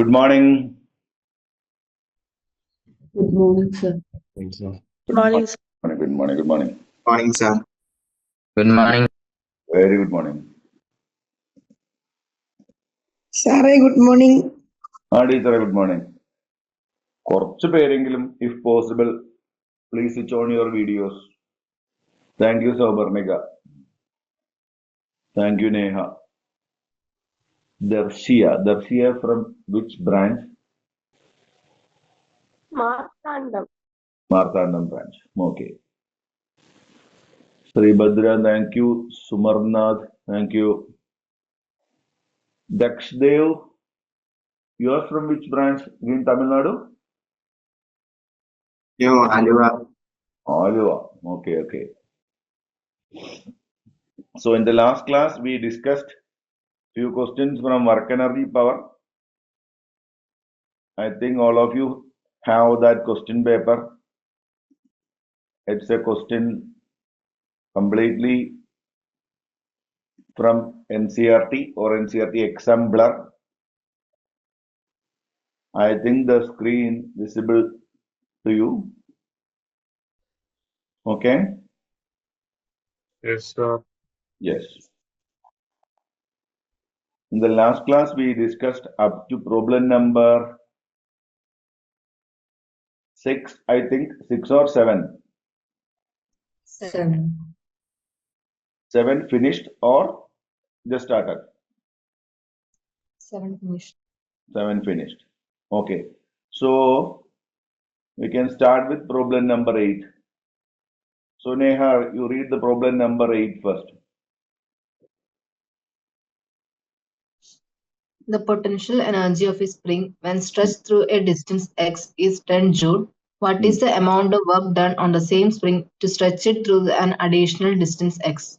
Good morning. Good morning, sir. Good morning, sir. Good morning. Good morning. Morning, sir. Good morning. Very good morning. Sir, good morning. Teacher, good morning. കുറച്ച് പേരെങ്കിലും, if possible, please switch on your videos. Thank you, Saubarnika. Thank you, Neha. Darshia from which branch? Marthandam. Marthandam branch. Okay. Sribhadra, thank you. Sumarnath, thank you. Dakshdev, you are from which branch in Tamil Nadu? New Aluva. Aluva. Okay. So in the last class, we discussed few questions from work energy power. I think all of you have that question paper. It's a question completely from NCERT or NCERT exemplar. I think the screen visible to you. Okay? Yes, sir. Yes. In the last class, we discussed up to problem number 6, I think, 6 or 7. 7. 7 finished or just started? 7 finished. 7 finished. Okay. So we can start with problem number 8. So Neha, you read the problem number 8 first. The potential energy of a spring when stretched through a distance x is 10 joule. What is the amount of work done on the same spring to stretch it through an additional distance x?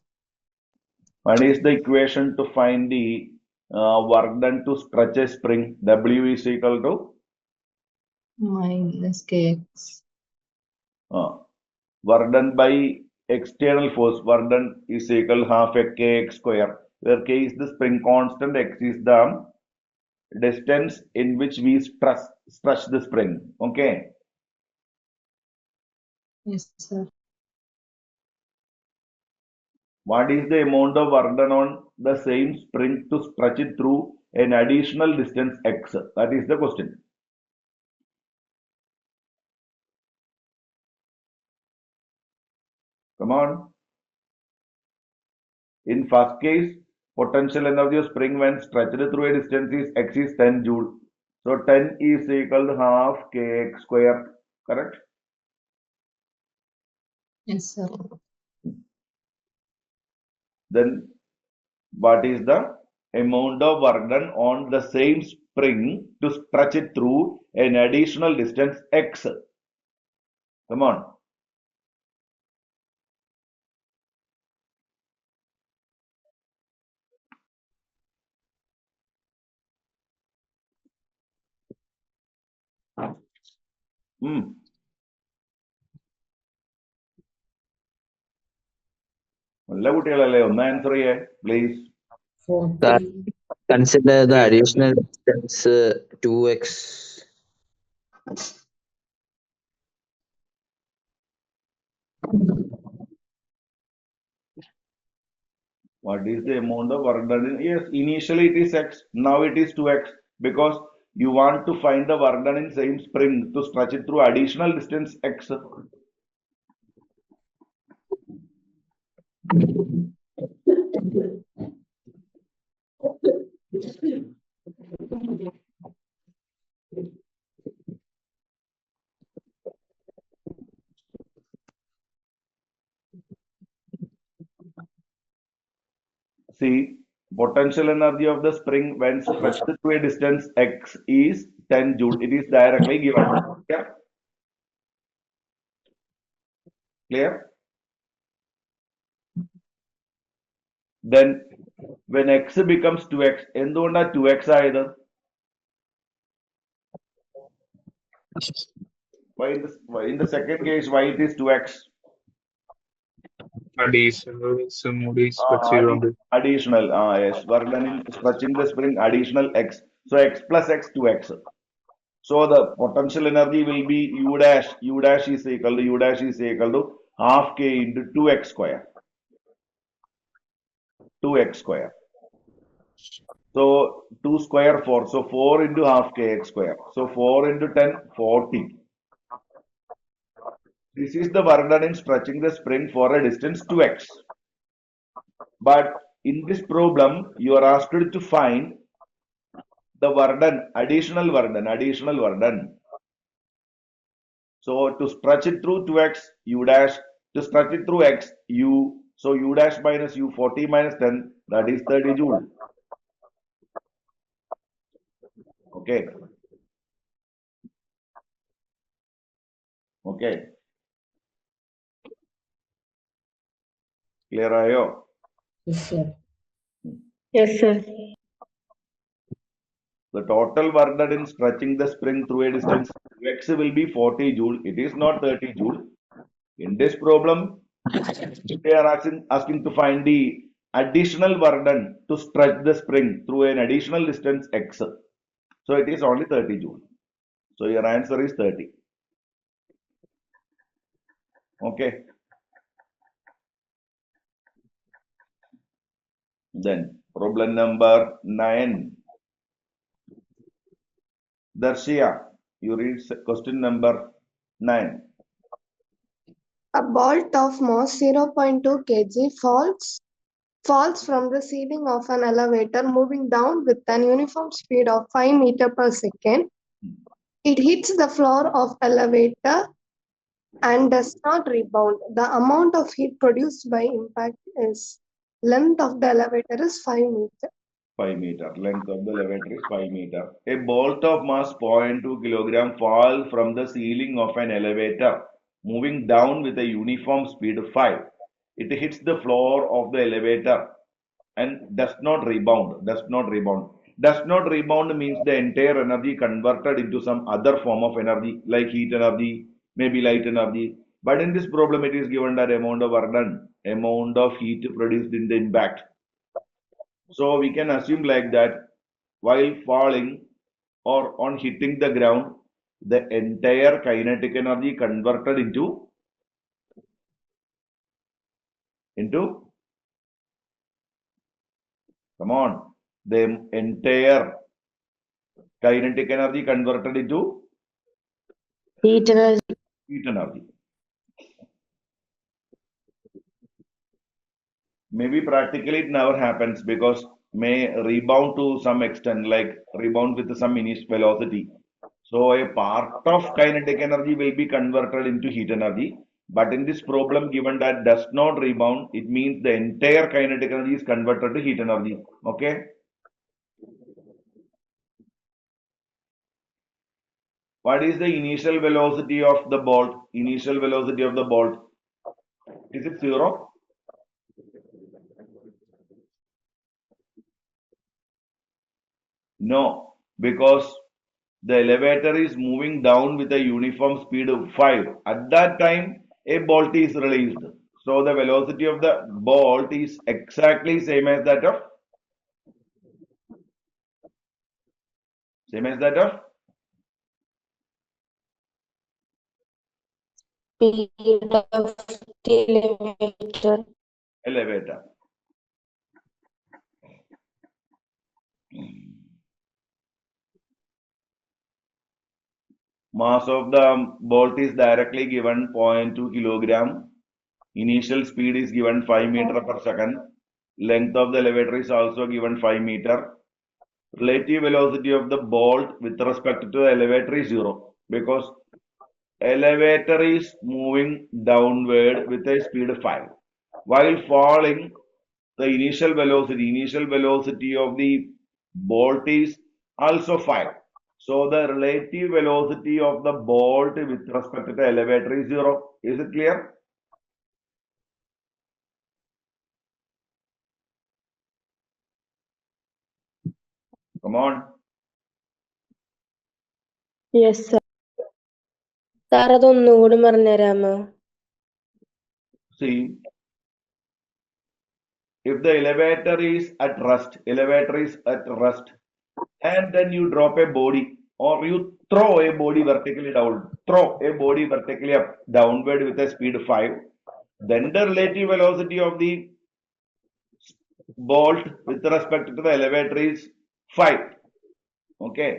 What is the equation to find the work done to stretch a spring? W is equal to? Minus kx. Work done by external force, work done is equal to half a kx square, where k is the spring constant, x is the distance in which we stretch the spring. Okay. Yes, sir. What is the amount of work done on the same spring to stretch it through an additional distance x? That is the question. Come on. In first case, potential energy of spring when stretched through a distance is x is 10 joule. So 10 is equal to half kx square. Correct? Yes, sir. Then what is the amount of work done on the same spring to stretch it through an additional distance x? Come on. നല്ല കുട്ടികളല്ലേ, ഒന്ന് answer ചെയ്യേ please. Consider the additional distance 2x. What is the amount of work done? Yes, initially it is x, now it is 2x, because you want to find the work done in same spring to stretch it through additional distance x. See, potential energy of the spring when stretched to a distance x is 10 joule. It is directly given. Clear? Then when x becomes 2x, എന്തുകൊണ്ടാ 2x ആയത്? Why in the second case, why it is 2x? Additional. Additional. Yes, work done in stretching the spring, additional x. So x plus x 2x. So the potential energy will be u dash is equal to half k into 2x square. 2x square. So 2 square 4. So 4 into half kx square. So 4 into 10, 40. This is the work done in stretching the spring for a distance 2x. But in this problem, you are asked to find the work done, additional work done. So to stretch it through 2x, u dash, to stretch it through x, u, so u dash minus u, 40 minus 10, that is 30 joule. Okay. Okay. Clear ayo? Yes, sir. Yes, sir. The total work done in stretching the spring through a distance x will be 40 joule. It is not 30 joule. In this problem, they are asking to find the additional work done to stretch the spring through an additional distance x. So it is only 30 joule. So your answer is 30. Okay. Then problem number 9. Darshia, you read question number 9. A bolt of mass 0.2 kg falls from the ceiling of an elevator moving down with an uniform speed of 5 meters per second. It hits the floor of elevator and does not rebound. The amount of heat produced by impact is length of the elevator is 5 meters. 5 meter. Length of the elevator is 5 meter. A bolt of mass 0.2 kilogram falls from the ceiling of an elevator moving down with a uniform speed of 5. It hits the floor of the elevator and does not rebound. Does not rebound means the entire energy converted into some other form of energy like heat energy, maybe light energy. But in this problem, it is given that amount of work done, amount of heat produced in the impact. So we can assume like that while falling or on hitting the ground, the entire kinetic energy converted into come on, the entire kinetic energy converted into Heat energy. heat energy. Maybe practically it never happens because may rebound to some extent, like rebound with some initial velocity. So a part of kinetic energy will be converted into heat energy. But in this problem, given that does not rebound, it means the entire kinetic energy is converted to heat energy. Okay. What is the initial velocity of the bolt? Initial velocity of the bolt. Is it 0? No, because the elevator is moving down with a uniform speed of 5. At that time, a bolt is released. So the velocity of the bolt is exactly same as that of speed of the elevator. Mass of the bolt is directly given 0.2 kilogram. Initial speed is given 5 meter per second. Length of the elevator is also given 5 meter. Relative velocity of the bolt with respect to the elevator is 0 because elevator is moving downward with a speed of 5. While falling, the initial velocity of the bolt is also 5. So the relative velocity of the bolt with respect to the elevator is 0. Is it clear? Come on. Yes, sir. Sir അതൊന്നുകൂടി പറഞ്ഞുതരാമോ? See, if the elevator is at rest, and then you drop a body or you throw a body vertically down, throw a body vertically up, downward with a speed 5, then the relative velocity of the bolt with respect to the elevator is 5. Okay.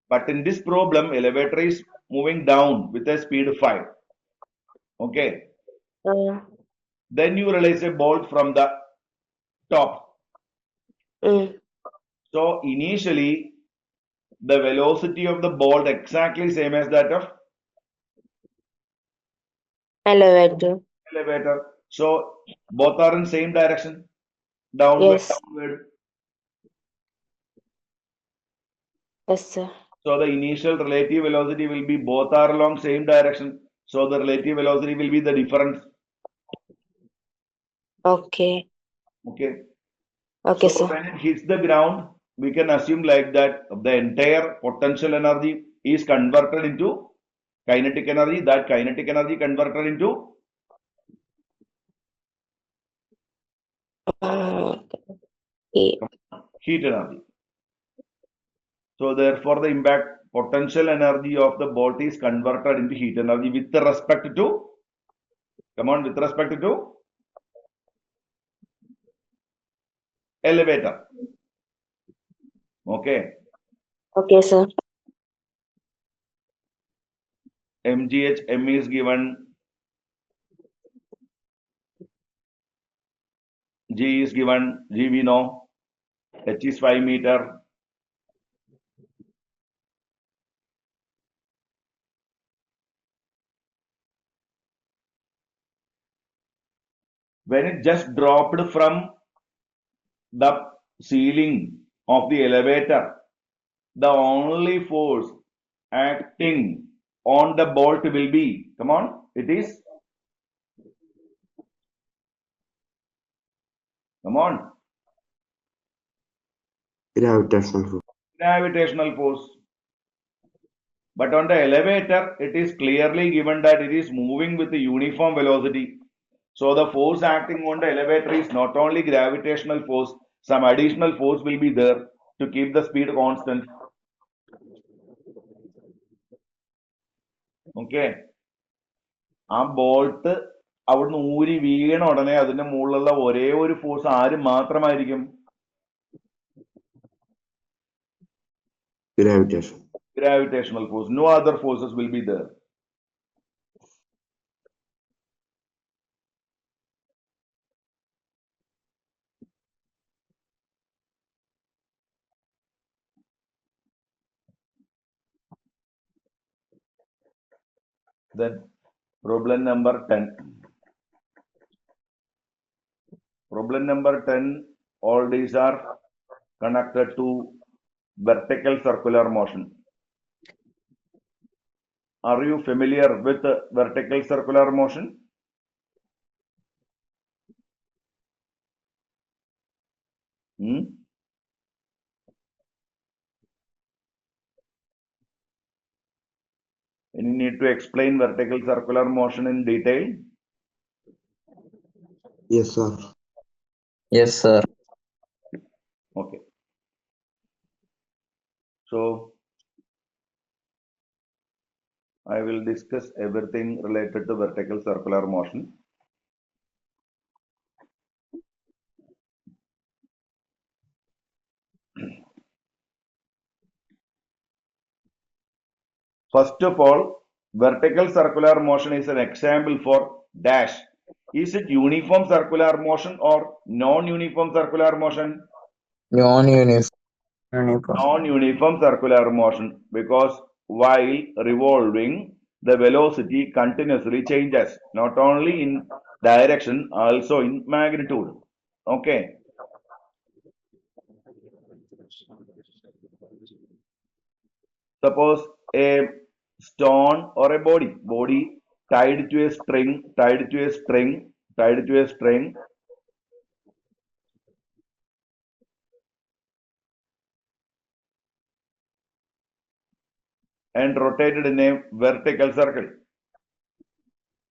But in this problem, elevator is moving down with a speed 5. Okay. Then you release a bolt from the top. So initially, the velocity of the bolt exactly same as that of Elevator. elevator. So both are in same direction, downward, Yes. downward. Yes, sir. So the initial relative velocity will be both are along same direction. So the relative velocity will be the difference. Okay. Okay. Okay, So sir. when it hits the ground, we can assume like that the entire potential energy is converted into kinetic energy. That kinetic energy converted into Okay. heat energy. So therefore, the impact potential energy of the bolt is converted into heat energy with respect to, come on, with respect to elevator. Okay. Okay, sir. MGH, M is given, G is given, G we know, H is 5 meter. When it just dropped from the ceiling of the elevator, the only force acting on the bolt will be, come on, it is, come on, gravitational force. But on the elevator, it is clearly given that it is moving with a uniform velocity. So the force acting on the elevator is not only gravitational force, some additional force will be there to keep the speed constant. Okay. ആ bolt അവിടുന്ന് ഊരി വീണ ഉടനെ അതിന്റെ മുകളിലുള്ള ഒരേ ഒരു force ആര് മാത്രമായിരിക്കും? Gravitational force. No other forces will be there. Then problem number 10. Problem number 10, all these are connected to vertical circular motion. Are you familiar with vertical circular motion? Any need to explain vertical circular motion in detail? Yes, sir. Yes, sir. Okay. So I will discuss everything related to vertical circular motion. First of all, vertical circular motion is an example for dash. Is it uniform circular motion or non-uniform circular motion? Non-uniform. Non-uniform circular motion, because while revolving, the velocity continuously changes, not only in direction, also in magnitude. Okay. Suppose a stone or a body tied to a string, and rotated in a vertical circle.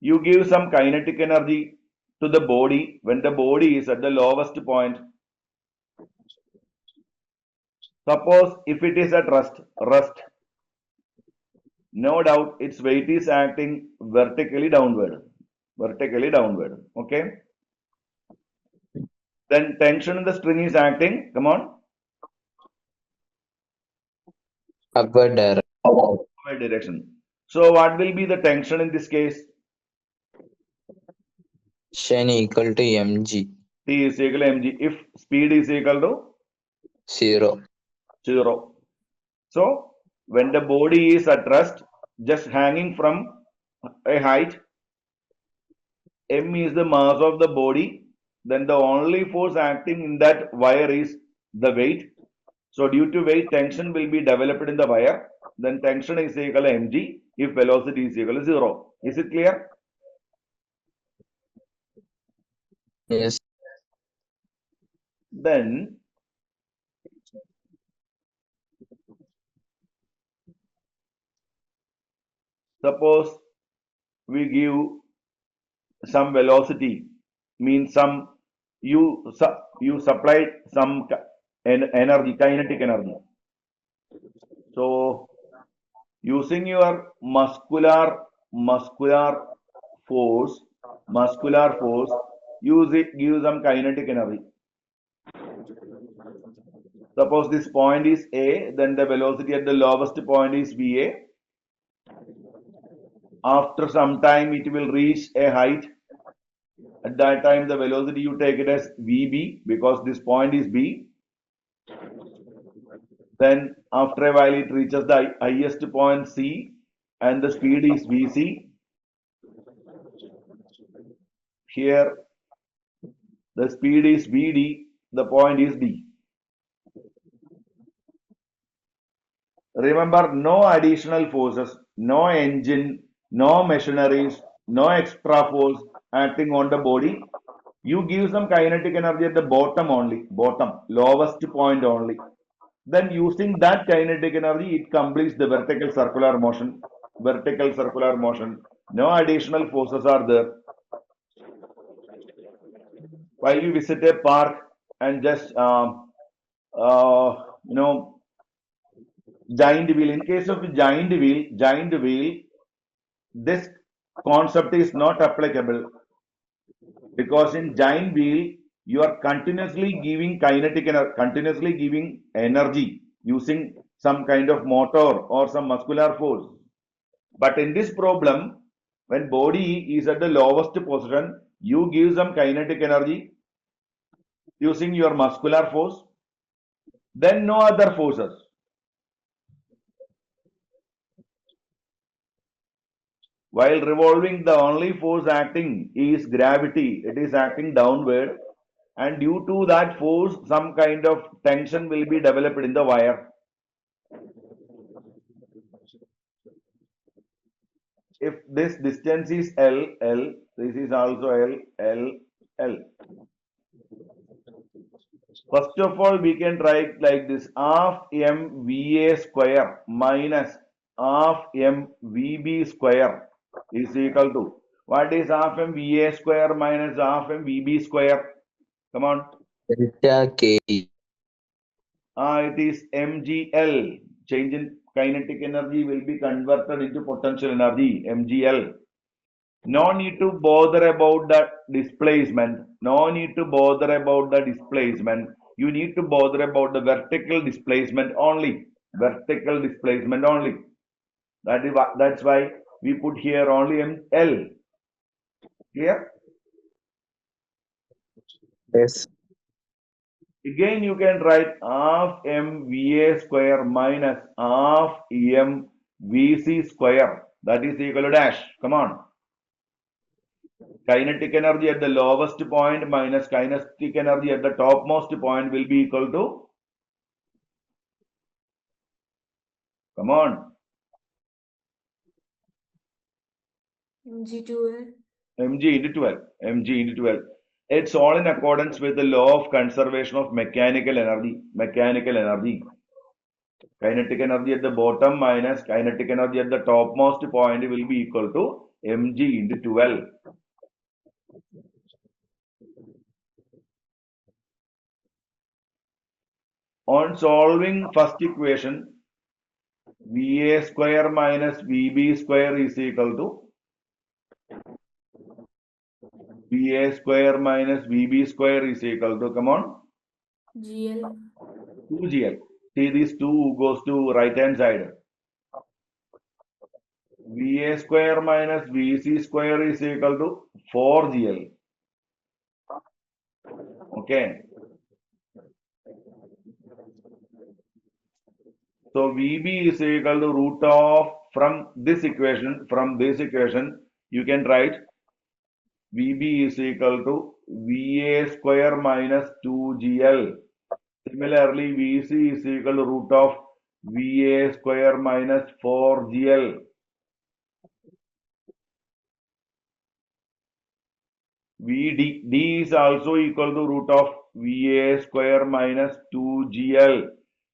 You give some kinetic energy to the body when the body is at the lowest point. Suppose if it is at rest, no doubt its weight is acting vertically downward. Okay. Then tension in the string is acting, come on, Upward direction. upward direction. So what will be the tension in this case? Equal to mg. T is equal to mg. If speed is equal to 0. 0. So when the body is at rest, just hanging from a height, m is the mass of the body, then the only force acting in that wire is the weight. So due to weight, tension will be developed in the wire. Then tension is equal to mg if velocity is equal to 0. Is it clear? Yes. Then suppose we give some velocity, means some you supplied some energy, kinetic energy. So using your muscular force, use it, give some kinetic energy. Suppose this point is A, then the velocity at the lowest point is VA. After some time, it will reach a height. At that time, the velocity you take it as VB because this point is B. Then after a while, it reaches the highest point C and the speed is VC. Here, the speed is VD, the point is D. Remember, no additional forces, no engine, no machineries, no extra force acting on the body. You give some kinetic energy at the bottom only, lowest point only. Then using that kinetic energy, it completes the vertical circular motion. No additional forces are there. While you visit a park and just, giant wheel. In case of giant wheel, this concept is not applicable because in giant wheel you are continuously giving energy using some kind of motor or some muscular force. But in this problem, when body is at the lowest position, you give some kinetic energy using your muscular force, then no other forces. While revolving, the only force acting is gravity. It is acting downward, and due to that force, some kind of tension will be developed in the wire. If this distance is L, this is also L. First of all, we can write like this: half mVA square minus half mVB square is equal to, what is half mVA square minus half mVB square? Come on. Delta K. It is mgl. Change in kinetic energy will be converted into potential energy, mgl. No need to bother about the displacement. You need to bother about the vertical displacement only. That's why we put here only ml. Clear? Yes. Again, you can write half mVA square minus half mVC square. That is equal to dash. Come on. Kinetic energy at the lowest point minus kinetic energy at the topmost point will be equal to, come on, mg mg into 12. It's all in accordance with the law of conservation of mechanical energy. Kinetic energy at the bottom minus kinetic energy at the topmost point will be equal to mg into 12. On solving first equation, VA square minus VB square is equal to VA square minus VB square is equal to, come on, GL. 2GL. See, this 2 goes to right hand side. VA square minus VC square is equal to 4GL. Okay. So VB is equal to root of, from this equation, you can write VB is equal to VA square minus 2GL. Similarly, VC is equal to root of VA square minus 4GL. D is also equal to root of VA square minus 2GL.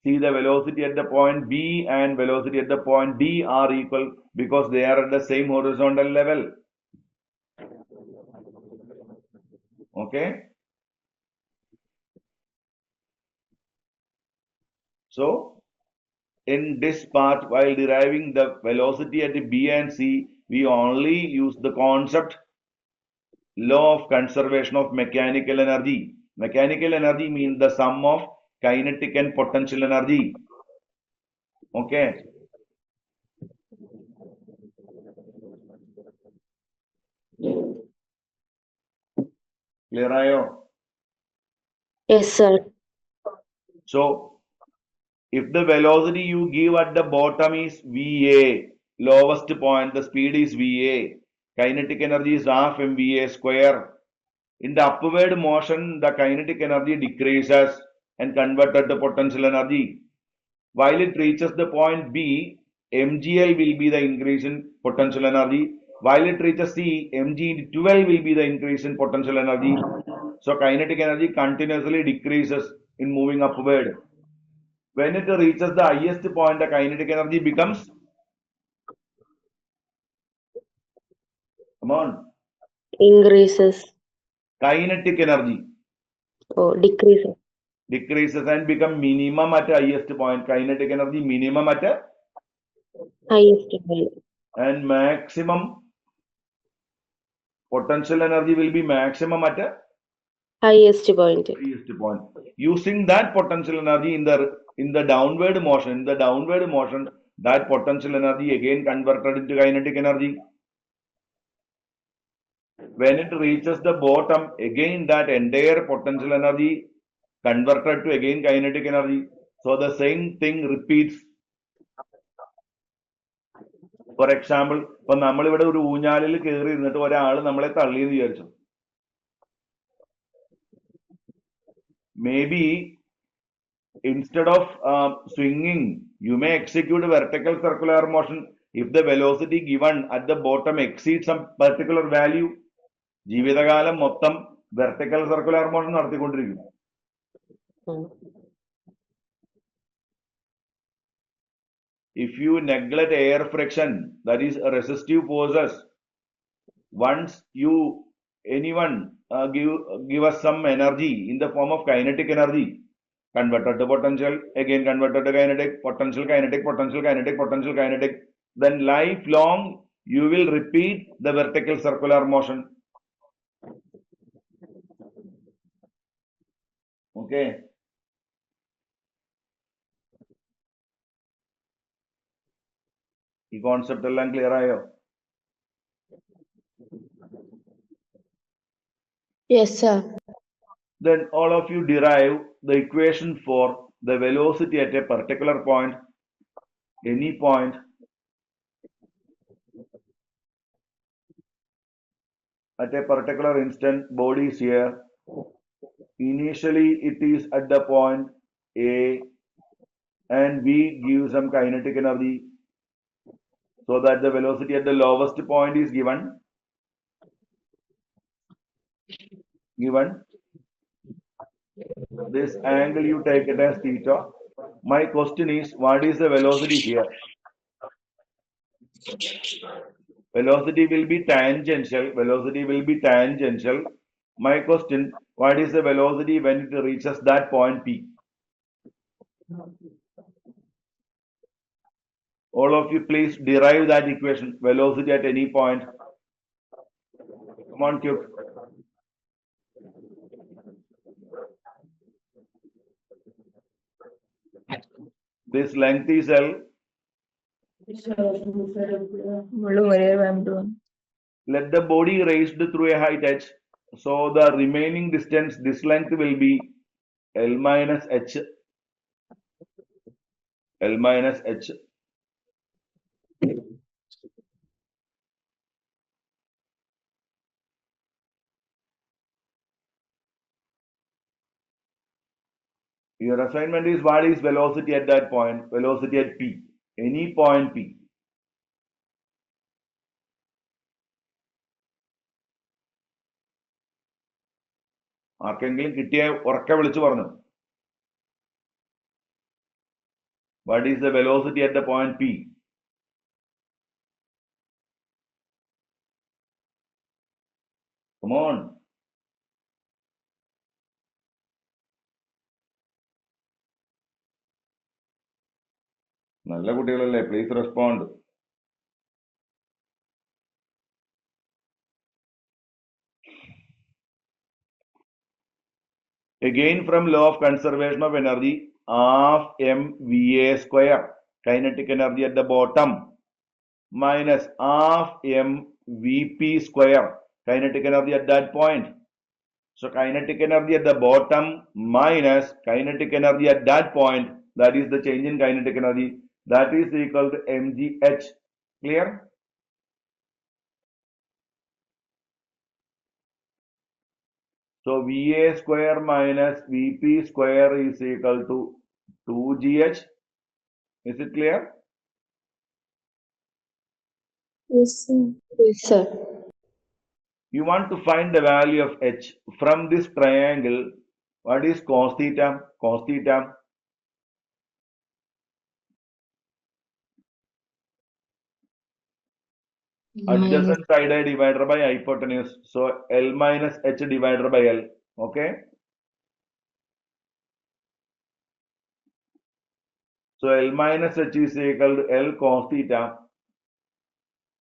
See, the velocity at the point B and velocity at the point D are equal because they are at the same horizontal level. Okay. So, in this part, while deriving the velocity at B and C, we only use the concept law of conservation of mechanical energy. Mechanical energy means the sum of kinetic and potential energy. Okay. Clear ayo? Yes, sir. So, if the velocity you give at the bottom is VA, lowest point, the speed is VA, kinetic energy is half mVA square. In the upward motion, the kinetic energy decreases and converted to potential energy. While it reaches the point B, mgl will be the increase in potential energy. While it reaches C, mg12 will be the increase in potential energy. So kinetic energy continuously decreases in moving upward. When it reaches the highest point, the kinetic energy becomes, come on, Increases. kinetic energy Oh, decreases. decreases and become minimum at highest point. Kinetic energy minimum at Highest value. and maximum potential energy will be maximum at a Highest point. highest point. Using that potential energy in the downward motion, that potential energy again converted into kinetic energy. When it reaches the bottom, again that entire potential energy converted to again kinetic energy. So the same thing repeats. For example, ഇപ്പൊ നമ്മളിവിടെ ഒരു ഊഞ്ഞാലിൽ കയറി ഇരുന്നിട്ട് ഒരാൾ നമ്മളെ തള്ളിയെന്ന് വിചാരിച്ചു. Maybe instead of swinging, you may execute a vertical circular motion if the velocity given at the bottom exceeds some particular value. ജീവിതകാലം മൊത്തം വെർട്ടിക്കൽ സർക്കുലർ മോഷൻ നടത്തിക്കൊണ്ടിരിക്കും. If you neglect air friction, that is resistive forces, once anyone give us some energy in the form of kinetic energy, converted to potential, again converted to kinetic, potential kinetic, potential kinetic, potential kinetic, then lifelong you will repeat the vertical circular motion. Okay. ഈ concept എല്ലാം clear ആയോ? Yes, sir. Then all of you derive the equation for the velocity at a particular point, any point, at a particular instant. Body is here. Initially it is at the point A and we give some kinetic energy so that the velocity at the lowest point is given. This angle you take it as theta. My question is, what is the velocity here? Velocity will be tangential. My question, what is the velocity when it reaches that point P? All of you, please derive that equation. Velocity at any point. Come on, Q. This length is L. Let the body raised through a height h. So the remaining distance, this length will be L minus h. L minus h. Your assignment is what is velocity at that point? Velocity at P. Any point P. ആർക്കെങ്കിലും കിട്ടിയ ഉറക്കെ വിളിച്ചു പറഞ്ഞു. What is the velocity at the point P? Come on. നല്ല കുട്ടികളല്ലേ, please respond. Again, from law of conservation of energy, half mva square kinetic energy at the bottom minus half mvp square kinetic energy at that point. So kinetic energy at the bottom minus kinetic energy at that point, that is the change in kinetic energy, that is equal to mgh. Clear? So VA square minus VP square is equal to 2GH. Is it clear? Yes, sir. Yes, sir. You want to find the value of H from this triangle. What is cos theta? Cos theta. Adjacent side divided by hypotenuse. So L minus H divided by L. Okay. So L minus H is equal to L cos theta.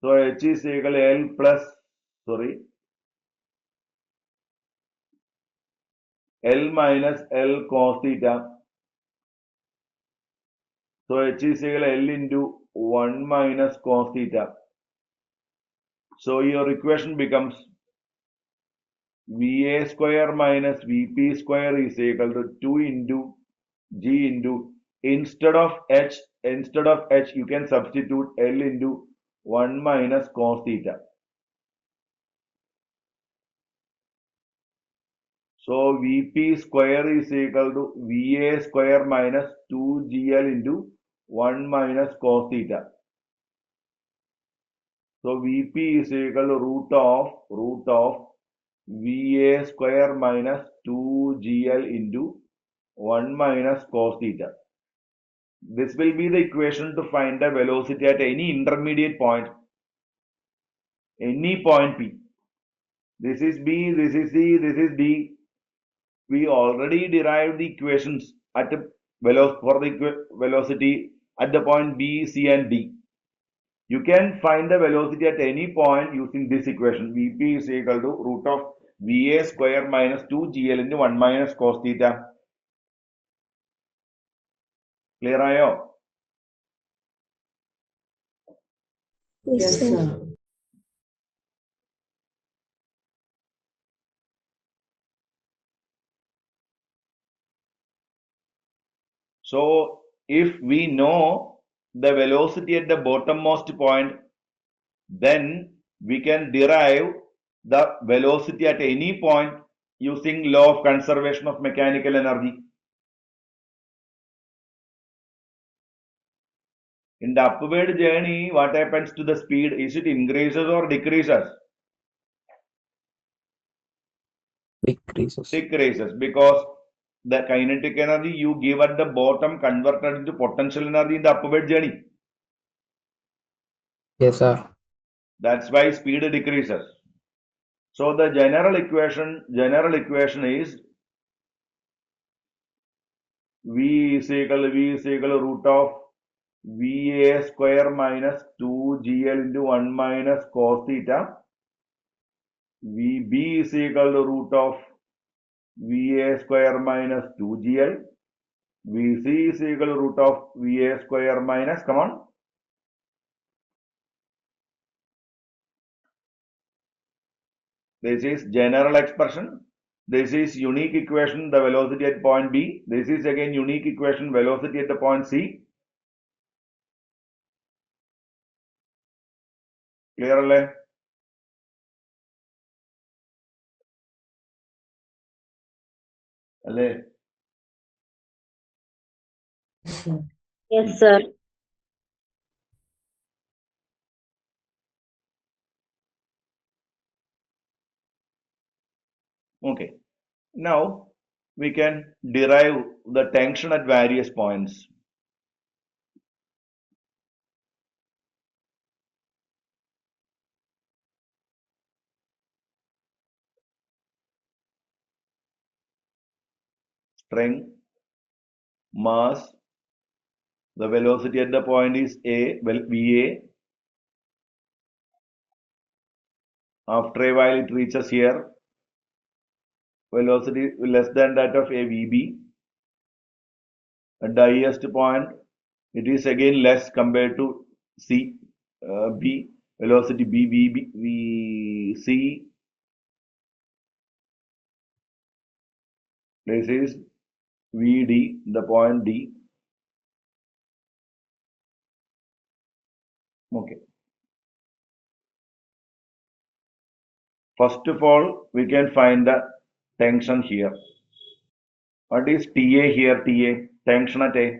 So H is equal to L plus, L minus L cos theta. So H is equal to L into 1 minus cos theta. So your equation becomes VA square minus VP square is equal to 2 into G into, instead of H, you can substitute L into 1 minus cos theta. So VP square is equal to VA square minus 2GL into 1 minus cos theta. So VP is equal to root of VA square minus 2GL into 1 minus cos theta. This will be the equation to find the velocity at any intermediate point, any point P. This is B, this is C, this is D. We already derived the equations at for the velocity at the point B, C, and D. You can find the velocity at any point using this equation. Vp is equal to root of Va square minus 2GL into 1 minus cos theta. Clear ayo? Yes, sir. So if we know the velocity at the bottommost point, then we can derive the velocity at any point using law of conservation of mechanical energy. In the upward journey, what happens to the speed? Is it increases or decreases? Decreases. Decreases, because the kinetic energy you give at the bottom converted into potential energy in the upward journey. Yes, sir. That's why speed decreases. So the general equation is V is equal to root of VA square minus 2GL into 1 minus cos theta. VB is equal to root of VA square minus 2GL. VC is equal to root of VA square minus, come on. This is general expression. This is unique equation, the velocity at point B. This is again unique equation, velocity at the point C. Clear alle? Alle? Yes, sir. Okay. Now we can derive the tension at various points. String, mass, the velocity at the point is A, well, VA. After a while it reaches here, velocity less than that of a VB. At the highest point, it is again less compared to C, B, velocity C. This is VD, the point D. Okay. First of all, we can find the tension here. What is TA here? TA, tension at A.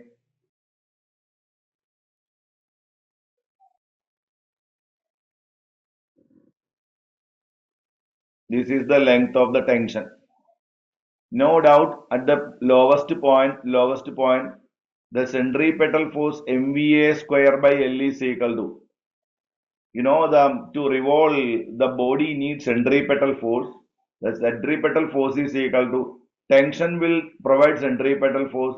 This is the length of the tension. No doubt at the lowest point, the centripetal force MVA square by L is equal to, to revolve the body needs centripetal force. The centripetal force is equal to tension will provide centripetal force.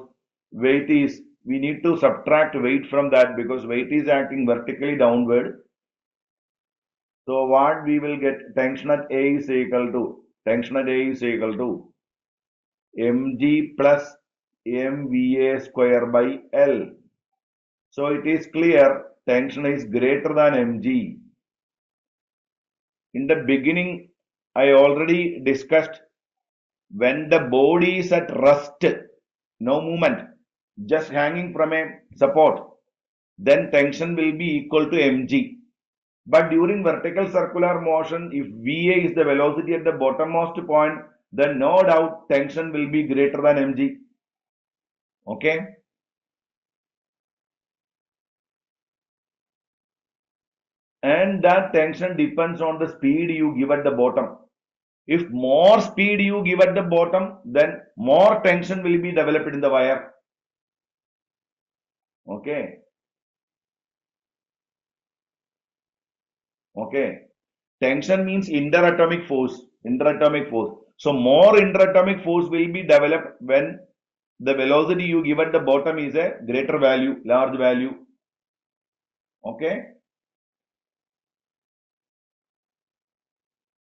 Weight is, we need to subtract weight from that because weight is acting vertically downward. So what we will get, tension at A is equal to mg plus mva square by L. So it is clear tension is greater than mg. In the beginning, I already discussed when the body is at rest, no movement, just hanging from a support, then tension will be equal to mg. But during vertical circular motion, if Va is the velocity at the bottommost point, then no doubt tension will be greater than mg. Okay. And that tension depends on the speed you give at the bottom. If more speed you give at the bottom, then more tension will be developed in the wire. Okay. Okay. Tension means interatomic force. So more interatomic force will be developed when the velocity you give at the bottom is a greater value, large value. Okay.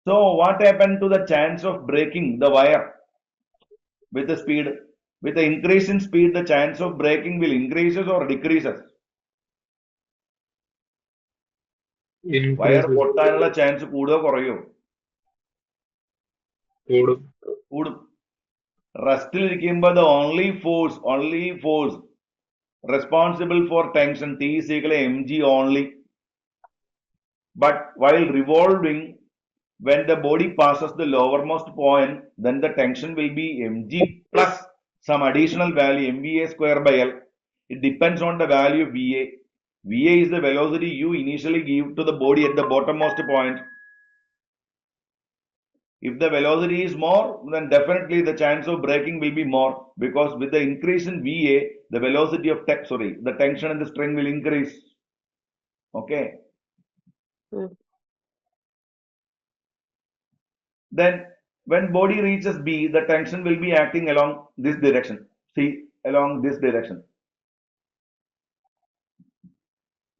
So what happened to the chance of breaking the wire with the speed? With the increase in speed, the chance of breaking will increases or decreases? Wire പൊട്ടാനുള്ള chance കൂടുകയോ കുറയോ? കൂടും. റെസ്റ്റിലിരിക്കുമ്പോൾ the only force responsible for tension T is equal to mg only. But while revolving, when the body passes the lowermost point, then the tension will be mg plus some additional value mva square by L. It depends on the value of Va. Va is the velocity you initially give to the body at the bottommost point. If the velocity is more, then definitely the chance of breaking will be more, because with the increase in Va, the velocity of the tension in the string will increase. Okay. Then when body reaches B, the tension will be acting along this direction. See, along this direction.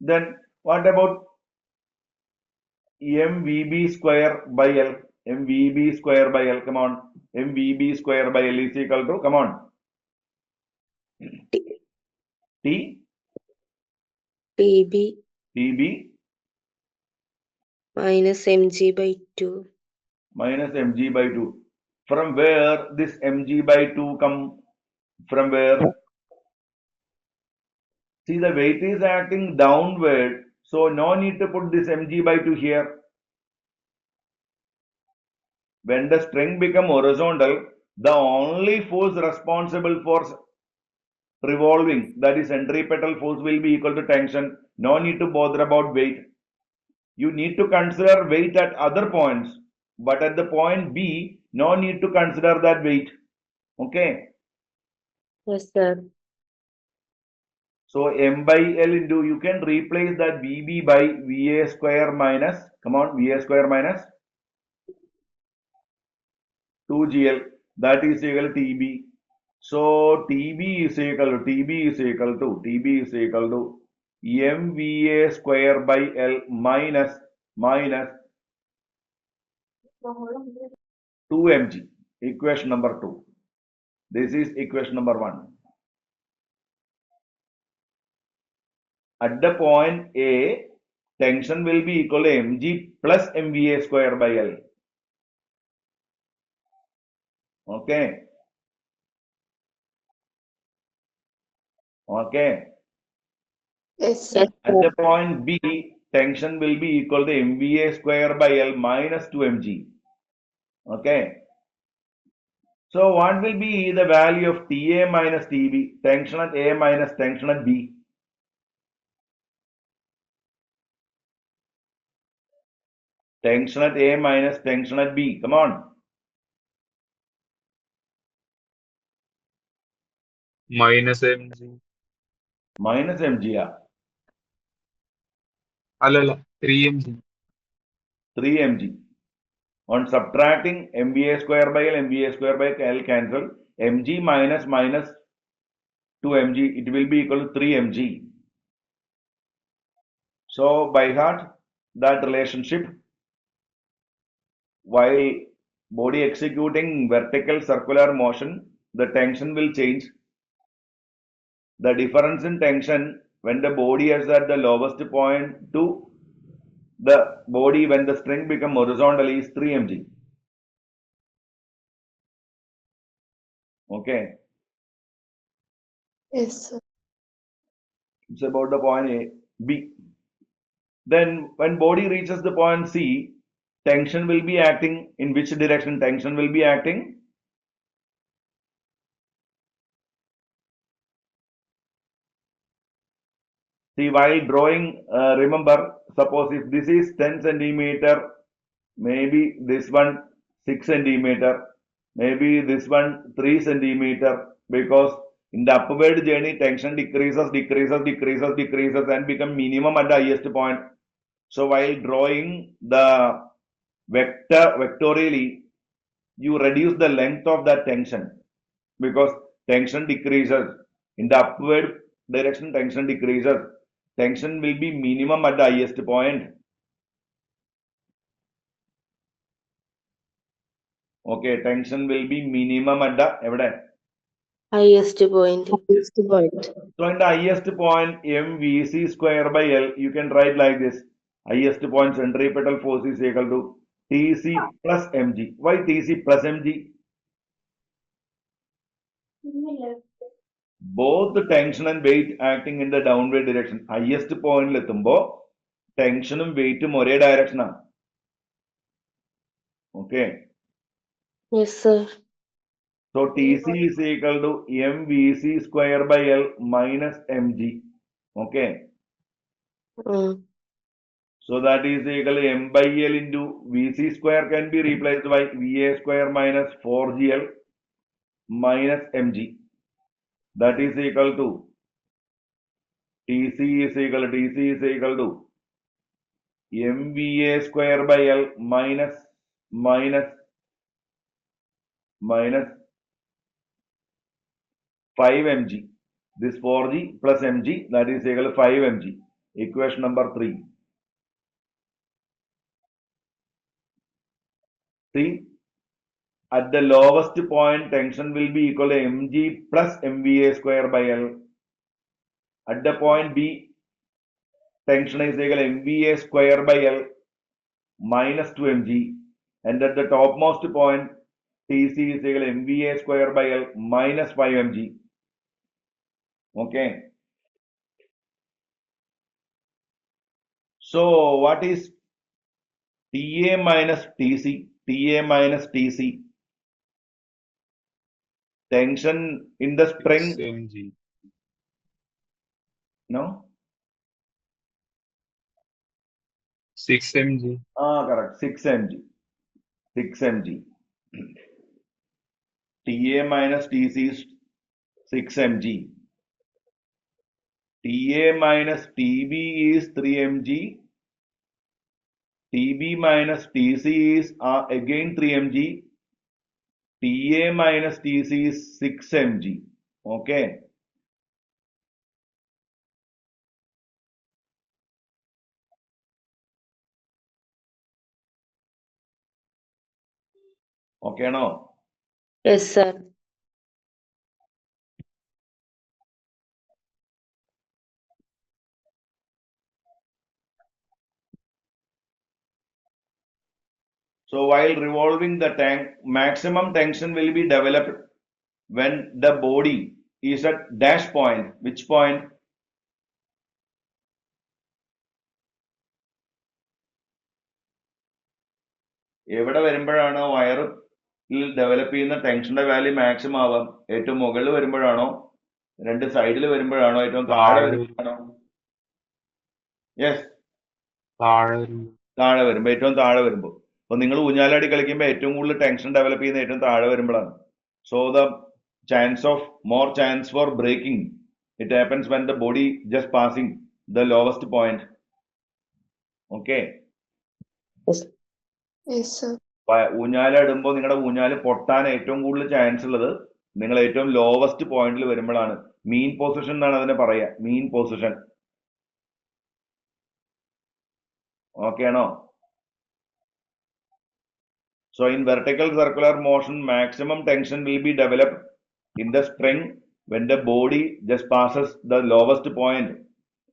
Then what about mvb square by L? mvb square by L, come on. mvb square by L is equal to, come on. T, TB TB minus mg by 2. minus mg by 2. From where this mg by 2 come? From where? See, the weight is acting downward, so no need to put this mg by 2 here. When the string become horizontal, the only force responsible for revolving, that is centripetal force, will be equal to tension. No need to bother about weight. You need to consider weight at other points, but at the point B, no need to consider that weight. Okay. Yes, sir. So m by L into, you can replace that VB by VA square minus, come on, VA square minus 2GL, that is equal to TB. So TB is equal to MVA square by L minus 2 mg. Equation number 2. This is equation number 1. At the point A, tension will be equal to mg plus MVA square by L. Okay. Okay. Yes, sir. At the point B, tension will be equal to MVA square by L minus 2 mg. Okay. So what will be the value of TA minus TB? Tension at A minus tension at B. Tension at A minus tension at B. Come on. minus mg. Minus mg. Alala, 3 mg. 3 mg. On subtracting MVA square by L, MVA square by L cancel. Mg minus 2 mg, it will be equal to 3 mg. So by heart, that relationship, while body executing vertical circular motion, the tension will change. The difference in tension when the body is at the lowest point to the body when the string become horizontal is 3 mg. Okay. Yes, sir. It's about the point A, B. Then when body reaches the point C, tension will be acting in which direction? Tension will be acting see, while drawing, remember, suppose if this is 10 centimeter, maybe this one 6 centimeter, maybe this one 3 centimeter, because in the upward journey, tension decreases and become minimum at the highest point. So while drawing the vectorially, you reduce the length of that tension because tension decreases. In the upward direction, tension decreases. Tension will be minimum at the highest point. Okay, tension will be minimum at the Highest point. So in the highest point, mvc square by L, you can write like this. Highest point centripetal force is equal to Tc plus mg. Why Tc plus mg? Both the tension and weight acting in the downward direction. Highest point tension and weight ഒരേ direction. Okay. Yes, sir. So Tc is equal to mvc square by L minus mg. Okay. So that is equal to m by L into Vc square can be replaced by Va square minus 4GL minus mg. That is equal to Tc is equal to MVA square by L minus 5 mg. This 4g plus mg, that is equal to 5 mg. Equation number 3. See, at the lowest point, tension will be equal to mg plus mva square by L. At the point B, tension is equal to mva square by L minus 2 mg. And at the topmost point, Tc is equal to mva square by L minus 5 mg. Okay. So what is Ta minus Tc? Ta minus Tc. Tension in the 6 spring, mg. no? 6 mg. Correct. 6 mg. 6 mg. Ta minus Tc is 6 mg. Ta minus Tb is 3 mg. Tb minus Tc is again 3 mg. Ta minus Tc is 6 mg. Okay. Okay, no? Yes, sir. So while revolving the tank, maximum tension will be developed when the body is at dash point. Which point? എവിടെ വരുമ്പോഴാണോ വയറിൽ develop ചെയ്യുന്ന ടെൻഷന്റെ value maximum ആവാം? ഏറ്റവും മുകളിൽ വരുമ്പോഴാണോ, രണ്ട് സൈഡിൽ വരുമ്പോഴാണോ, ഏറ്റവും താഴെ വരുമ്പോഴാണോ? യെസ്, താഴെ വരുമ്പോ, ഏറ്റവും താഴെ വരുമ്പോ. അപ്പൊ നിങ്ങൾ ഊഞ്ഞാലാടി കളിക്കുമ്പോൾ ഏറ്റവും കൂടുതൽ ടെൻഷൻ ഡെവലപ്പ് ചെയ്യുന്ന ഏറ്റവും താഴെ വരുമ്പോഴാണ്. So the chance of more chance for breaking it happens when the body just passing the lowest point. Okay. Yes, sir. ഊഞ്ഞാലിടുമ്പോൾ നിങ്ങളുടെ ഊഞ്ഞാല് പൊട്ടാൻ ഏറ്റവും കൂടുതൽ ചാൻസ് ഉള്ളത് നിങ്ങൾ ഏറ്റവും ലോവസ്റ്റ് പോയിന്റിൽ വരുമ്പോഴാണ്. മീൻ പൊസിഷൻ എന്നാണ് അതിനെ പറയാ, മീൻ പൊസിഷൻ. ഓക്കെ ആണോ? So in vertical circular motion, maximum tension will be developed in the spring when the body just passes the lowest point.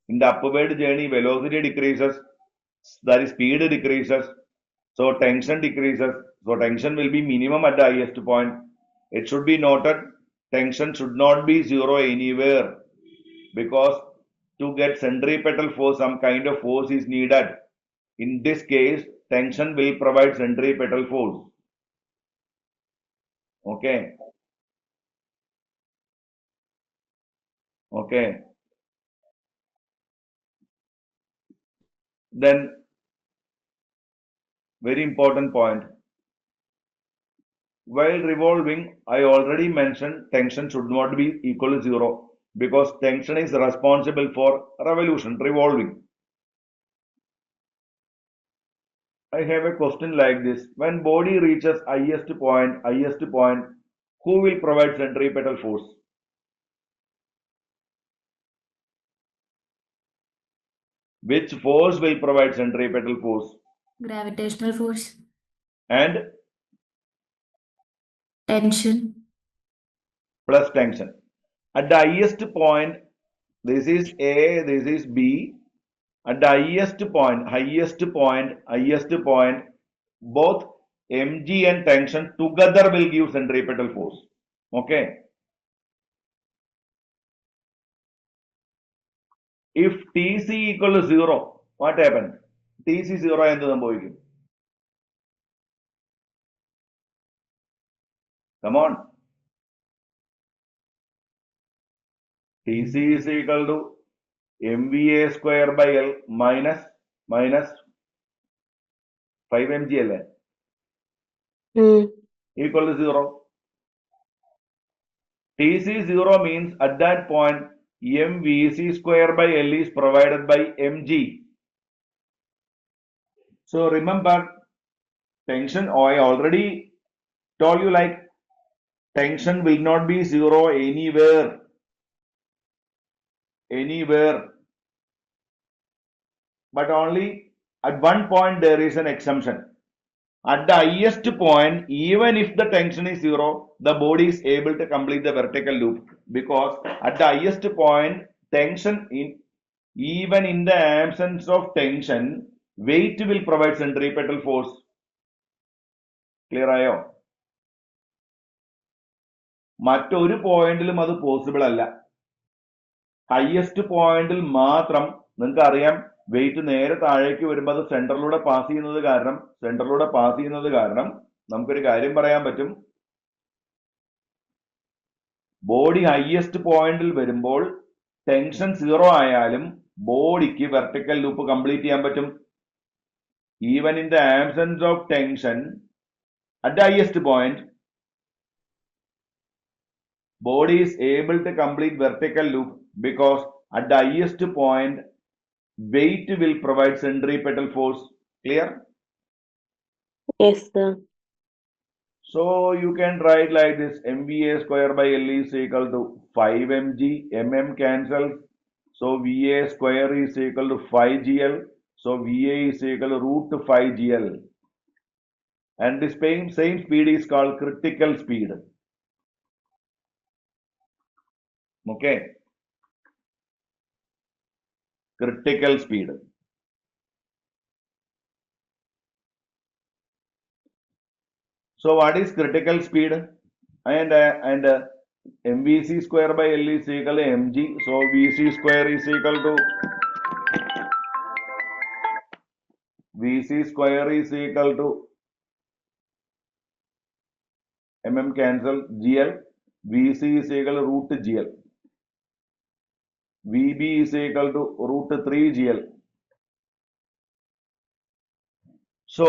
In the upward journey, velocity decreases, that is speed decreases, so tension decreases. So tension will be minimum at the highest point. It should be noted, tension should not be zero anywhere, because to get centripetal force, some kind of force is needed. In this case, tension will provide centripetal force. Okay. Okay. Then, very important point. While revolving, I already mentioned tension should not be equal to zero, because tension is responsible for revolution, revolving. I have a question like this. When body reaches highest point, who will provide centripetal force? Which force will provide centripetal force? Gravitational force. And Tension. plus tension. At the highest point, this is A, this is B. At the highest point, both mg and tension together will give centripetal force. Okay. If Tc equal to 0, what happens? Tc 0 എന്ത് സംഭവിക്കും? Come on. Tc is equal to mva square by L minus 5 mg അല്ലേ? Equal to 0. Tc 0 means at that point mvc square by L is provided by mg. So remember, tension, I already told you, like tension will not be zero anywhere. But only at one point there is an exemption. At the highest point, even if the tension is zero, the body is able to complete the vertical loop, because at the highest point, even in the absence of tension, weight will provide centripetal force. Clear ആയോ? മറ്റൊരു പോയിന്റിലും അത് possible അല്ല. Highest പോയിന്റിൽ മാത്രം നിങ്ങൾക്ക് അറിയാം, wait നേരെ താഴേക്ക് വരുമ്പോൾ അത് സെന്ററിലൂടെ പാസ് ചെയ്യുന്നത് കാരണം നമുക്കൊരു കാര്യം പറയാൻ പറ്റും. ബോഡി ഹയസ്റ്റ് പോയിന്റിൽ വരുമ്പോൾ ടെൻഷൻ സീറോ ആയാലും ബോഡിക്ക് വെർട്ടിക്കൽ ലൂപ്പ് കംപ്ലീറ്റ് ചെയ്യാൻ പറ്റും. Even in the absence of tension at the highest point, body is able to complete vertical loop because at the highest point, weight will provide centripetal force. Clear? Yes, sir. So you can write like this: MVA square by L is equal to 5 mg. Mm cancels. So VA square is equal to 5 GL. So VA is equal to root 5 GL. And this same speed is called critical speed. Okay. Critical speed. So what is critical speed? And MVC square by L is equal to mg. So VC square is equal to mm cancel GL. VC is equal to root GL. VB is equal to root 3 GL. So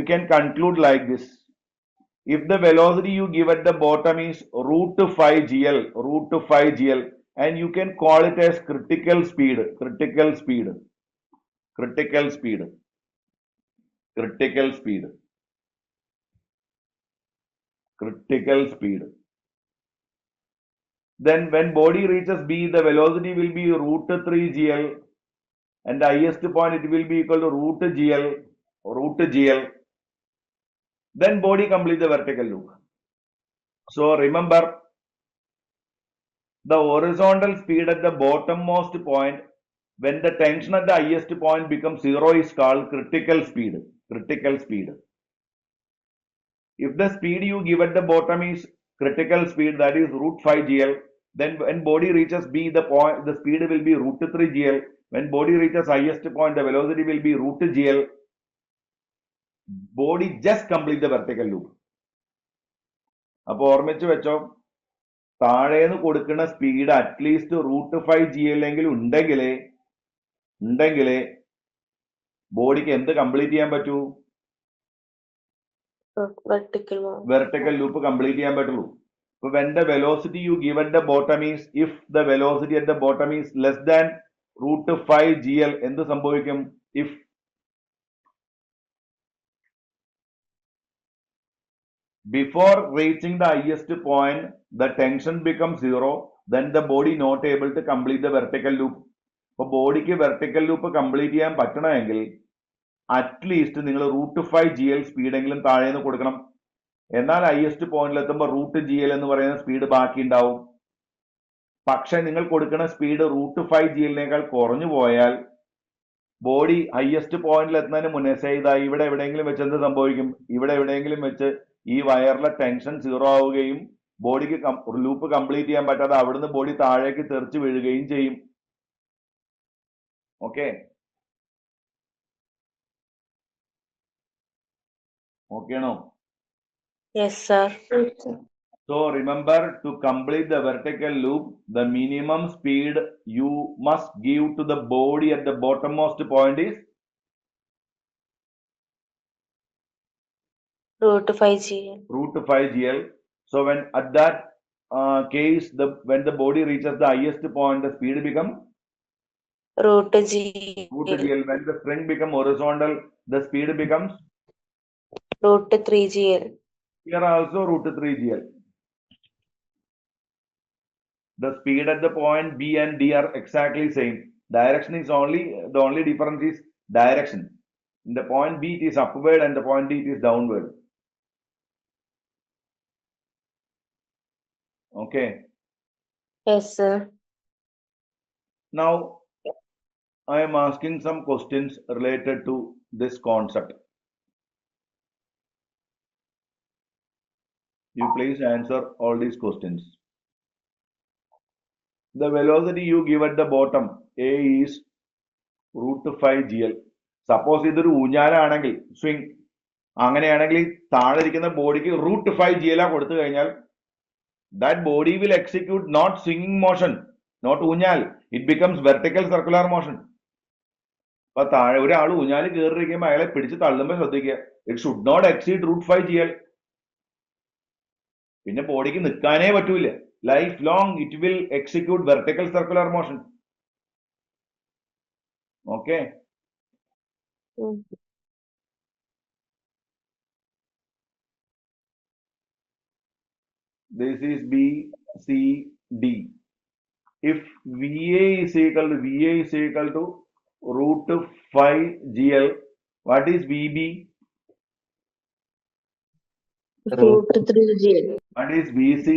we can conclude like this: if the velocity you give at the bottom is root 5 GL, and you can call it as critical speed. Then when body reaches B, the velocity will be root 3 GL, and the highest point it will be equal to root GL. Then body complete the vertical loop. So remember, the horizontal speed at the bottommost point when the tension at the highest point becomes zero is called critical speed. If the speed you give at the bottom is critical speed, that is root 5 GL, then when body reaches B, the speed will be root 3 GL. When body reaches highest point, the velocity will be root GL. Body just complete the vertical loop. അപ്പോൾ ഓർമ്മിച്ച് വെച്ചോ, താഴേന്ന് കൊടുക്കുന്ന speed at least root 5 GL എങ്കിലും ഉണ്ടെങ്കിലേ ബോഡിക്ക് എന്ത് complete ചെയ്യാൻ പറ്റൂ? വെർട്ടിക്കൽ ലൂപ്പ് കംപ്ലീറ്റ് ചെയ്യാൻ പറ്റുള്ളൂ. So when the velocity you give at the bottom is, if the velocity at the bottom is less than root 5 GL, എന്ത് സംഭവിക്കും? If before reaching the highest point, the tension becomes zero, then the body not able to complete the vertical loop. അപ്പോൾ ബോഡിക്ക് vertical loop complete ചെയ്യാൻ പറ്റണമെങ്കിൽ at least നിങ്ങൾ root 5 GL സ്പീഡെങ്കിലും താഴേന്ന് കൊടുക്കണം. എന്നാൽ highest പോയിന്റിൽ എത്തുമ്പോൾ റൂട്ട് GL എന്ന് പറയുന്ന സ്പീഡ് ബാക്കി ഉണ്ടാവും. പക്ഷെ നിങ്ങൾ കൊടുക്കുന്ന സ്പീഡ് റൂട്ട് 5 GL കുറഞ്ഞു പോയാൽ ബോഡി ഹയസ്റ്റ് പോയിന്റിൽ എത്തുന്നതിന് മുന്നേ ചെയ്താൽ ഇവിടെ എവിടെയെങ്കിലും വെച്ച് എന്ത് സംഭവിക്കും? ഇവിടെ എവിടെയെങ്കിലും വെച്ച് ഈ വയറിലെ ടെൻഷൻ സീറോ ആവുകയും ബോഡിക്ക് ലൂപ്പ് കംപ്ലീറ്റ് ചെയ്യാൻ പറ്റാതെ അവിടുന്ന് ബോഡി താഴേക്ക് തെറിച്ച് വീഴുകയും ചെയ്യും. ഓക്കെ ആണോ? Yes, sir. So remember, to complete the vertical loop, the minimum speed you must give to the body at the bottommost point is Root 5 GL. root 5 GL. So when at that case, when the body reaches the highest point, the speed becomes Root GL. When the spring becomes horizontal, the speed becomes Root 3 GL. here also root 3 GL. The speed at the point B and D are exactly same. Direction is the only difference is direction. In the point B it is upward and the point D it is downward. Okay. Yes, sir. Now I am asking some questions related to this concept. You please answer all these questions. The velocity you give at the bottom A is √5 GL. Suppose ഇതൊരു ഊഞ്ഞാലാണെങ്കിൽ swing അങ്ങനെയാണെങ്കിൽ താഴെ ഇരിക്കുന്ന ബോഡിക്ക് √5 GL കൊടുത്തു കഴിഞ്ഞാൽ that body will execute not swinging motion, not ഊഞ്ഞാൽ. It becomes vertical circular motion. അപ്പൊ താഴെ ഒരാൾ ഊഞ്ഞാല് കയറിയിരിക്കുമ്പോൾ അയാളെ പിടിച്ച് തള്ളുമ്പോൾ ശ്രദ്ധിക്കുക, it should not exceed √5 GL. പിന്നെ ബോഡിക്ക് നിൽക്കാനേ പറ്റൂല. Life long it will execute vertical circular motion. Okay. This is B, C, D. If VA is equal to √5 GL, what is VB? √3GL. What is VC?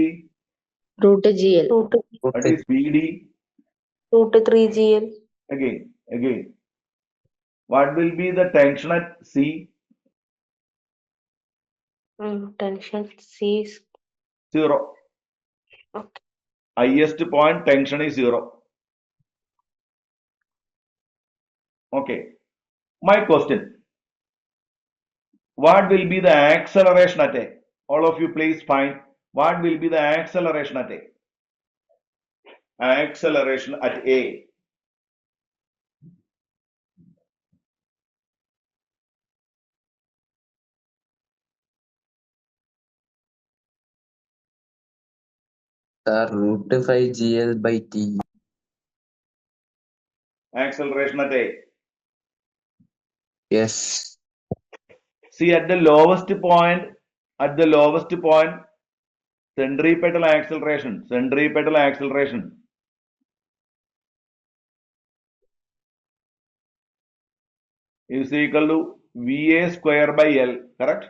√GL. What is VD? √3GL. Again. What will be the tension at C? Tension C is 0. okay. Highest point tension is 0. Okay. My question. What will be the acceleration at A? All of you please find what will be the acceleration at A. Acceleration at A. Sir, √5 GL by T. Acceleration at A. Yes. See, at the lowest point, centripetal acceleration is equal to VA square by L, correct?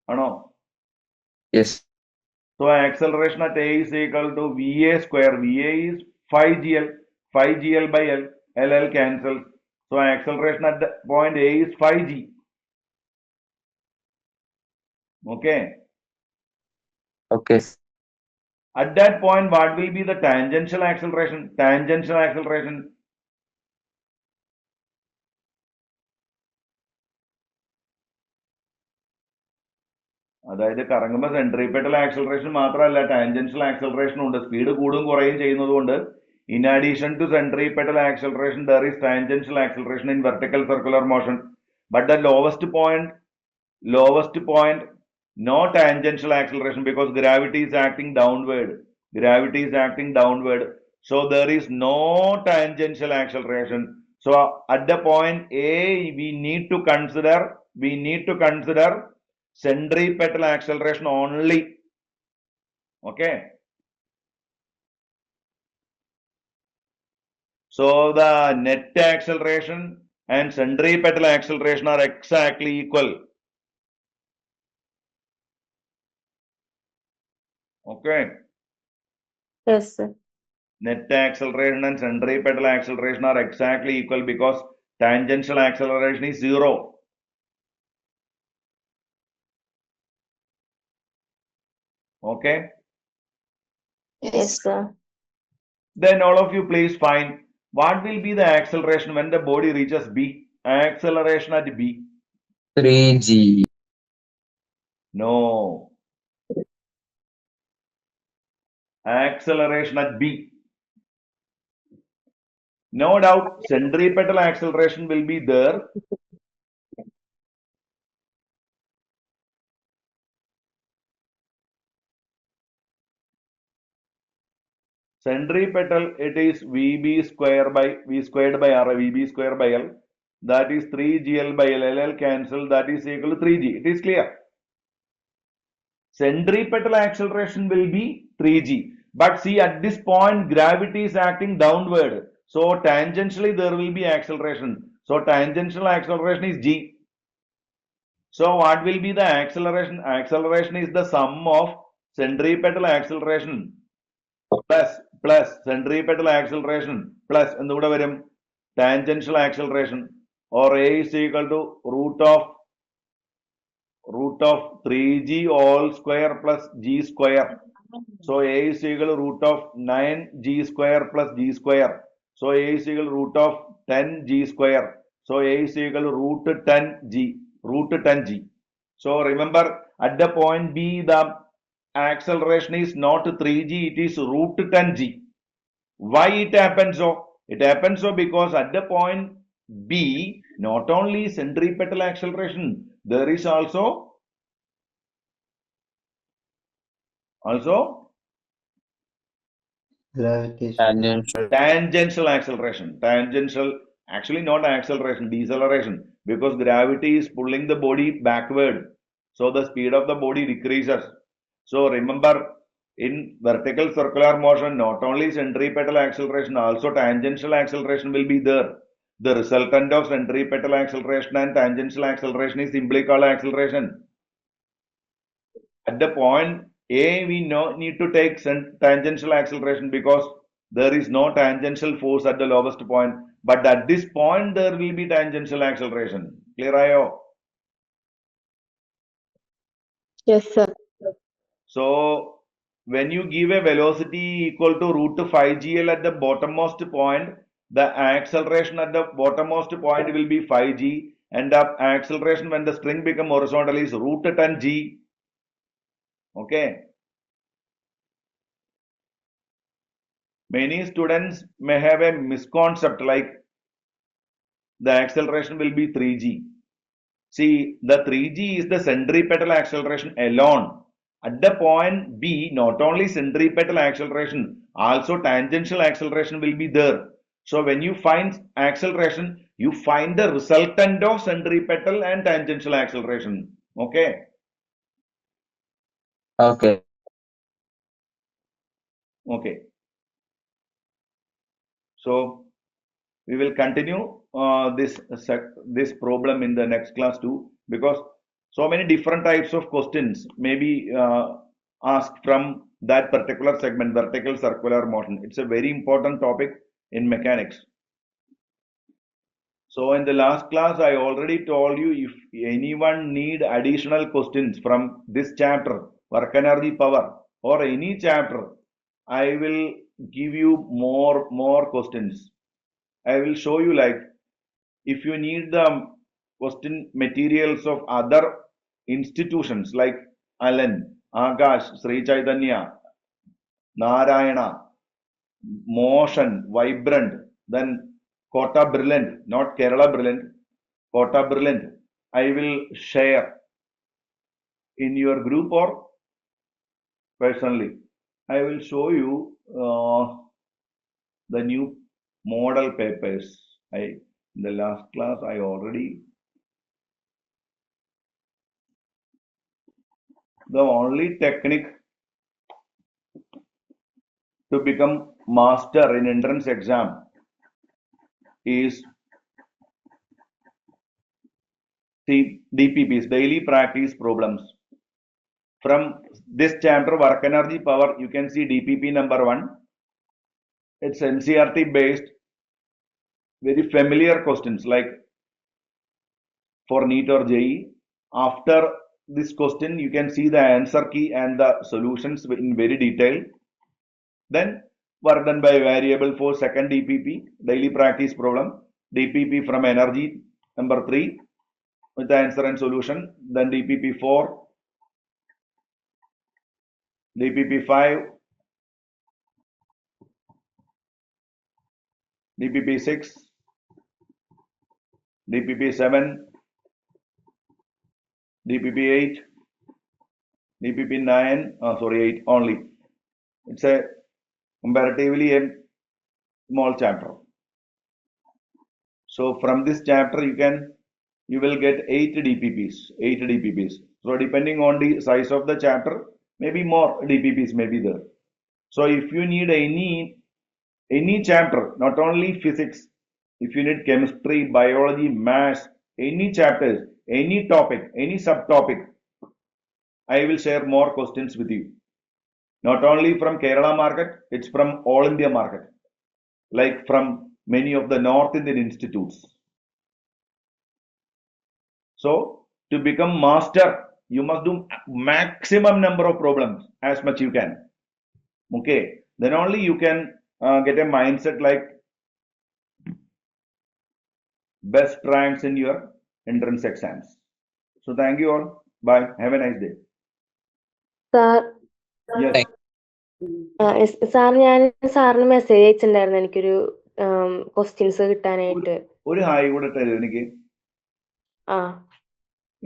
Or no? Yes. So acceleration at A is equal to VA square. VA is 5GL. 5GL by L. LL cancels. So acceleration at the point A is 5G. Okay. Okay. At that point, what will be the tangential acceleration? അതായത് കറങ്ങുമ്പോൾ centripetal acceleration മാത്രമല്ല, tangential ആക്സിലറേഷനും ഉണ്ട്. Speed കൂടുകയും കുറയുകയും ചെയ്യുന്നതുകൊണ്ട് in addition to centripetal acceleration there is tangential acceleration in vertical circular motion. But the lowest point no tangential acceleration because gravity is acting downward. So there is no tangential acceleration. So at the point A we need to consider centripetal acceleration only. Okay. So the net acceleration and centripetal acceleration are exactly equal. Okay. Yes, sir. Net acceleration and centripetal acceleration are exactly equal because tangential acceleration is 0. Okay. Yes, sir. Then all of you please find what will be the acceleration when the body reaches B? Acceleration at B. 3G. No. Acceleration at B. No doubt centripetal acceleration will be there. Centripetal, it is VB square by V squared by R, VB square by L. That is 3GL by L. LL cancel. That is equal to 3G. It is clear. Centripetal acceleration will be 3G. But see, at this point, gravity is acting downward. So tangentially, there will be acceleration. So tangential acceleration is g. So what will be the acceleration? Acceleration is the sum of centripetal acceleration plus centripetal acceleration plus എന്തുകൂടെ വരും tangential acceleration, or a is equal to root of 3g all square plus g square. So a is equal to root of 9g square plus g square. So a is equal to root of 10g square. So a is equal to root 10g. So remember, at the point B, the acceleration is not 3g, it is root 10g. Why it happens so? It happens so because at the point B, not only centripetal acceleration, there is also Tangential. tangential acceleration. Tangential, actually not acceleration, deceleration, because gravity is pulling the body backward. So the speed of the body decreases. So remember, in vertical circular motion, not only centripetal acceleration, also tangential acceleration will be there. The resultant of centripetal acceleration and tangential acceleration is simply called acceleration. At the point A, we need to take tangential acceleration because there is no tangential force at the lowest point. But at this point, there will be tangential acceleration. Clear, ayo? Yes, sir. So when you give a velocity equal to root 5gl at the bottommost point, the acceleration at the bottommost point will be 5g, and the acceleration when the string becomes horizontal is root 10g. Okay. Many students may have a misconcept like the acceleration will be 3g. See, the 3g is the centripetal acceleration alone. At the point B, not only centripetal acceleration, also tangential acceleration will be there. So when you find acceleration, you find the resultant of centripetal and tangential acceleration. Okay. Okay. Okay. So we will continue this problem in the next class too, because so many different types of questions may be asked from that particular segment, vertical circular motion. It's a very important topic in mechanics. So in the last class, I already told you, if anyone need additional questions from this chapter, work energy power, or any chapter, I will give you more questions. I will show you, like, if you need the question materials of other institutions like Allen, Akash, Sri Chaitanya, Narayana, Motion, Vibrant, then Kota Brilliant, not Kerala Brilliant, Kota Brilliant, I will share in your group or personally. I will show you the new model papers. In the last class, I already. The only technique to become master in entrance exam is DPPs, daily practice problems. From this chapter, work energy power, you can see DPP number 1. It's NCERT based, very familiar questions like for NEET or JEE. After this question, you can see the answer key and the solutions in very detail. Then work done by variable for second DPP, daily practice problem, DPP from energy number 3 with the answer and solution, then DPP 4, DPP 5, DPP 6, DPP 7, DPP 8, DPP 9, 8 only. It's a comparatively a small chapter. So from this chapter, you will get 8 DPPs. So depending on the size of the chapter, maybe more DPPs may be there. So if you need any chapter, not only physics, if you need chemistry, biology, maths, any chapters, any topic, any subtopic, I will share more questions with you. Not only from Kerala market, it's from all India market, like from many of the North Indian institutes. So to become master, you must do maximum number of problems as much you can. Okay, then only you can get a mindset like best ranks in your entrance exams. So thank you all. Bye. Have a nice day. Sir Yes. Sir ഞാൻ സാറിന് message അയച്ചിട്ടുണ്ടായിരുന്നു എനിക്കൊരു questions കിട്ടാനായിട്ട്. ഒരു hi കൂടെ തരൂ എനിക്ക്. ആ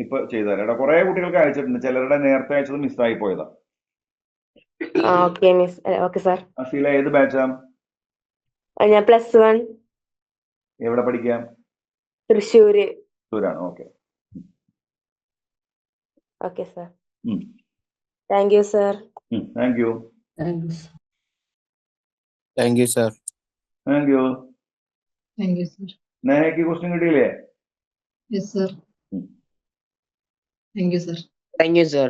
ഇപ്പൊ ചെയ്തുതരാം. എടാ കുറെ കുട്ടികൾക്ക് അയച്ചിട്ടുണ്ട്, ചിലരുടെ നേരത്തെ അയച്ചത് മിസ്സായി പോയതാ. Okay miss. Okay sir. Aseela ഏത് ബാച്ചാ? ഞാൻ +1. എവിടെ പഠിക്കാം? തൃശ്ശൂര്. തൃശ്ശൂരാണ്. Okay. Okay sir. Thank you sir. Thank you. Thank you, sir. Thank you. Thank you, sir. നേഹയ്ക്ക് ക്വസ്റ്റ്യൻ കിട്ടിയില്ലേ? Yes, sir. Thank you, sir. Thank you, sir.